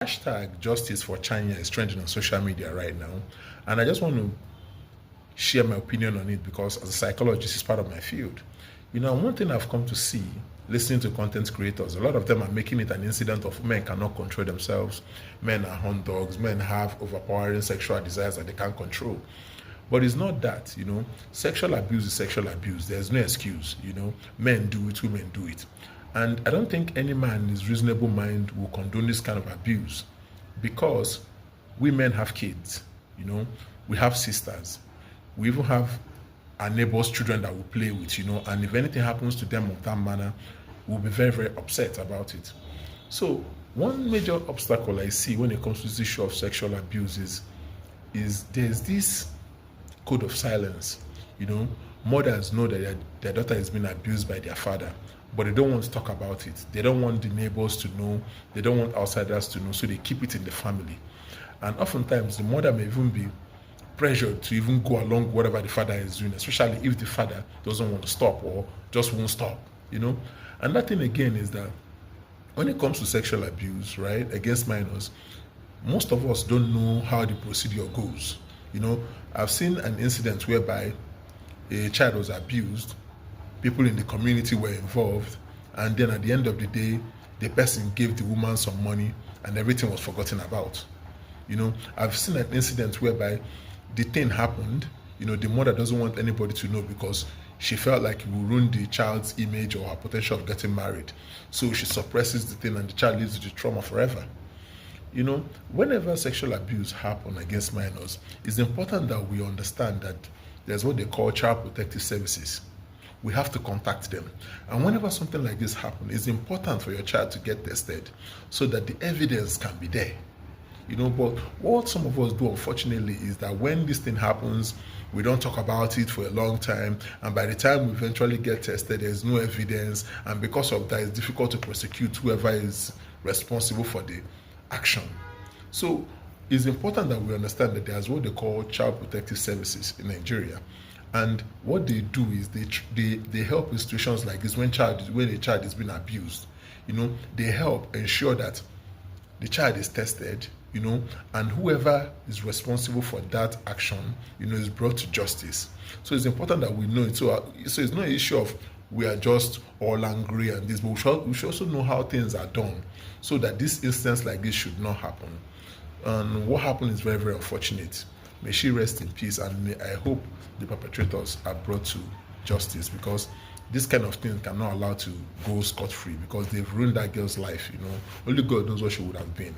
Hashtag justice for China is trending on social media right now, and I just want to share my opinion on it because as a psychologist, it's part of my field. One thing I've come to see listening to content creators, a lot of them are making it an incident of men cannot control themselves, men are hunt dogs, men have overpowering sexual desires that they can't control. But it's not that. Sexual abuse is sexual abuse. There's no excuse. Men do it, women do it. And I don't think any man in his reasonable mind will condone this kind of abuse because we men have kids, we have sisters, we even have our neighbors' children that we play with, and if anything happens to them of that manner, we'll be very, very upset about it. So one major obstacle I see when it comes to this issue of sexual abuse is there's this code of silence. Mothers know that their daughter is being abused by their father, but they don't want to talk about it. They don't want the neighbors to know. They don't want outsiders to know, so they keep it in the family. And oftentimes, the mother may even be pressured to even go along whatever the father is doing, especially if the father doesn't want to stop or just won't stop. And that thing again is that when it comes to sexual abuse, right, against minors, most of us don't know how the procedure goes. I've seen an incident whereby a child was abused, people in the community were involved, and then at the end of the day, the person gave the woman some money and everything was forgotten about. I've seen an incident whereby the thing happened, the mother doesn't want anybody to know because she felt like it will ruin the child's image or her potential of getting married. So she suppresses the thing and the child lives with the trauma forever. Whenever sexual abuse happens against minors, it's important that we understand that there's what they call child protective services. We have to contact them. And whenever something like this happens, it's important for your child to get tested so that the evidence can be there. But what some of us do, unfortunately, is that when this thing happens, we don't talk about it for a long time, and by the time we eventually get tested, there's no evidence, and because of that, it's difficult to prosecute whoever is responsible for the action. So it's important that we understand that there's what they call child protective services in Nigeria. And what they do is they help in situations like this when a child is being abused. They help ensure that the child is tested, and whoever is responsible for that action, is brought to justice. So it's important that we know it. So it's not an issue of we are just all angry and this, but we should also know how things are done so that this instance like this should not happen. And what happened is very, very unfortunate. May she rest in peace, and I hope the perpetrators are brought to justice because this kind of thing cannot allow to go scot-free because they've ruined that girl's life. Only God knows what she would have been.